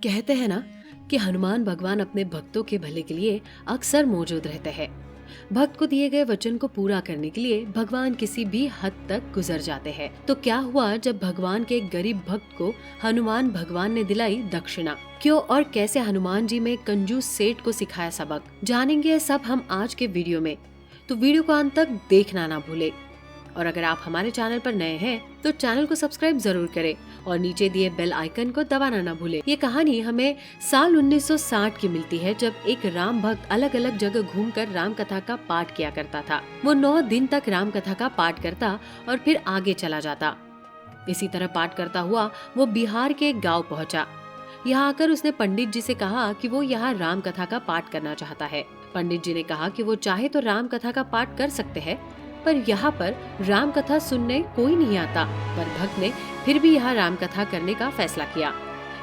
कहते हैं ना कि हनुमान भगवान अपने भक्तों के भले के लिए अक्सर मौजूद रहते हैं। भक्त को दिए गए वचन को पूरा करने के लिए भगवान किसी भी हद तक गुजर जाते हैं। तो क्या हुआ जब भगवान के एक गरीब भक्त को हनुमान भगवान ने दिलाई दक्षिणा? क्यों और कैसे हनुमान जी में कंजूस सेठ को सिखाया सबक, जानेंगे सब हम आज के वीडियो में। तो वीडियो को अंत तक देखना ना भूले। और अगर आप हमारे चैनल पर नए हैं तो चैनल को सब्सक्राइब जरूर करें और नीचे दिए बेल आइकन को दबाना ना भूलें। ये कहानी हमें साल 1960 की मिलती है, जब एक राम भक्त अलग अलग जगह घूमकर राम कथा का पाठ किया करता था। वो 9 दिन तक राम कथा का पाठ करता और फिर आगे चला जाता। इसी तरह पाठ करता हुआ वो बिहार के एक गाँव पहुँचा। यहाँ आकर उसने पंडित जी से कहा कि वो यहाँ राम कथा का पाठ करना चाहता है। पंडित जी ने कहा कि वो चाहे तो राम कथा का पाठ कर सकते हैं, पर यहाँ पर राम कथा सुनने कोई नहीं आता। पर भक्त ने फिर भी यहाँ राम कथा करने का फैसला किया,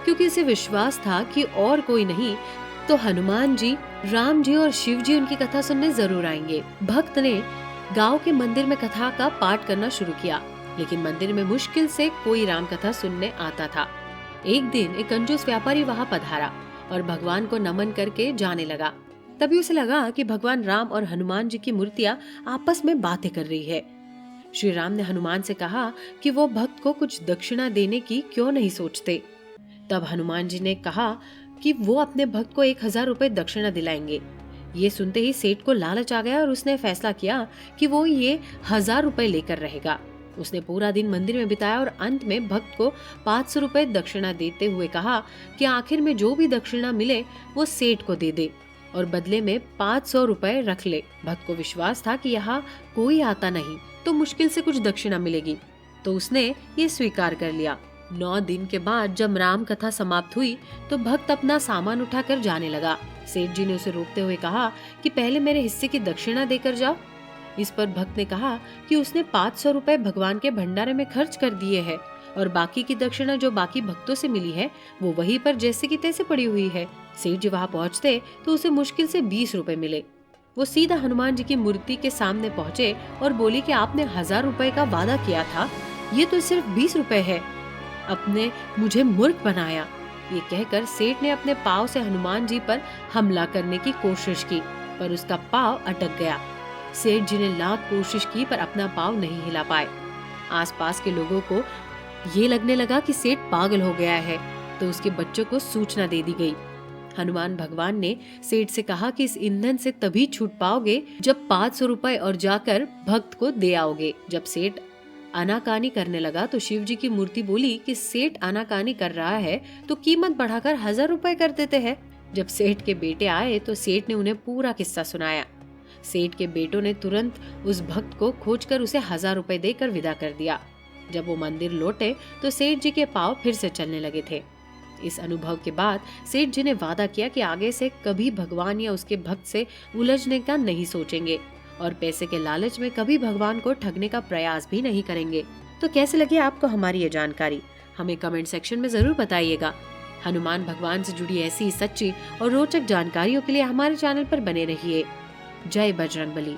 क्योंकि उसे विश्वास था कि और कोई नहीं तो हनुमान जी, राम जी और शिव जी उनकी कथा सुनने जरूर आएंगे। भक्त ने गांव के मंदिर में कथा का पाठ करना शुरू किया, लेकिन मंदिर में मुश्किल से कोई राम कथा सुनने आता था। एक दिन एक कंजूस व्यापारी वहाँ पधारा और भगवान को नमन करके जाने लगा। तभी उसे लगा कि भगवान राम और हनुमान जी की मूर्तियां आपस में बातें कर रही है। श्री राम ने हनुमान से कहा कि वो भक्त को कुछ दक्षिणा देने की क्यों नहीं सोचते। तब हनुमान जी ने कहा कि वो अपने भक्त को 1000 रुपए दक्षिणा दिलाएंगे। ये सुनते ही सेठ को लालच आ गया और उसने फैसला किया कि वो ये 1000 रुपए लेकर रहेगा। उसने पूरा दिन मंदिर में बिताया और अंत में भक्त को 500 रुपए दक्षिणा देते हुए कहा कि आखिर में जो भी दक्षिणा मिले वो सेठ को दे दे और बदले में 500 रुपए रख ले। भक्त को विश्वास था कि यहाँ कोई आता नहीं तो मुश्किल से कुछ दक्षिणा मिलेगी, तो उसने ये स्वीकार कर लिया। 9 दिन के बाद जब राम कथा समाप्त हुई तो भक्त अपना सामान उठाकर जाने लगा। सेठ जी ने उसे रोकते हुए कहा कि पहले मेरे हिस्से की दक्षिणा देकर जाओ। इस पर भक्त ने कहा कि उसने 500 रुपए भगवान के भंडारे में खर्च कर दिए है और बाकी की दक्षिणा जो बाकी भक्तों से मिली है वो वहीं पर जैसे की तैसे पड़ी हुई है। सेठ जी वहाँ पहुँचते तो उसे मुश्किल से 20 रुपए मिले। वो सीधा हनुमान जी की मूर्ति के सामने पहुँचे और बोली कि आपने 1000 रुपए का वादा किया था, ये तो सिर्फ 20 रुपए है, अपने मुझे मूर्ख बनाया। ये कहकर सेठ ने अपने पाँव से हनुमान जी पर हमला करने की कोशिश की, पर उसका पाँव अटक गया। सेठ जी ने लाख कोशिश की पर अपना पाँव नहीं हिला पाए। आसपास के लोगों को ये लगने लगा कि सेठ पागल हो गया है, तो उसके बच्चों को सूचना दे दी गई। हनुमान भगवान ने सेठ से कहा कि इस ईंधन से तभी छूट पाओगे जब 500 रुपए और जाकर भक्त को दे आओगे। जब सेठ आनाकानी करने लगा तो शिव जी की मूर्ति बोली कि सेठ आनाकानी कर रहा है तो कीमत बढ़ाकर 1000 रुपए कर देते हैं। जब सेठ के बेटे आए तो सेठ ने उन्हें पूरा किस्सा सुनाया। सेठ के बेटों ने तुरंत उस भक्त को खोजकर उसे 1000 रुपए देकर विदा कर दिया। जब वो मंदिर लौटे तो सेठ जी के पाँव फिर से चलने लगे थे। इस अनुभव के बाद सेठ जी ने वादा किया कि आगे से कभी भगवान या उसके भक्त से उलझने का नहीं सोचेंगे और पैसे के लालच में कभी भगवान को ठगने का प्रयास भी नहीं करेंगे। तो कैसे लगी आपको हमारी ये जानकारी, हमें कमेंट सेक्शन में जरूर बताइएगा। हनुमान भगवान से जुड़ी ऐसी सच्ची और रोचक जानकारियों के लिए हमारे चैनल पर बने रहिए। जय बजरंगबली।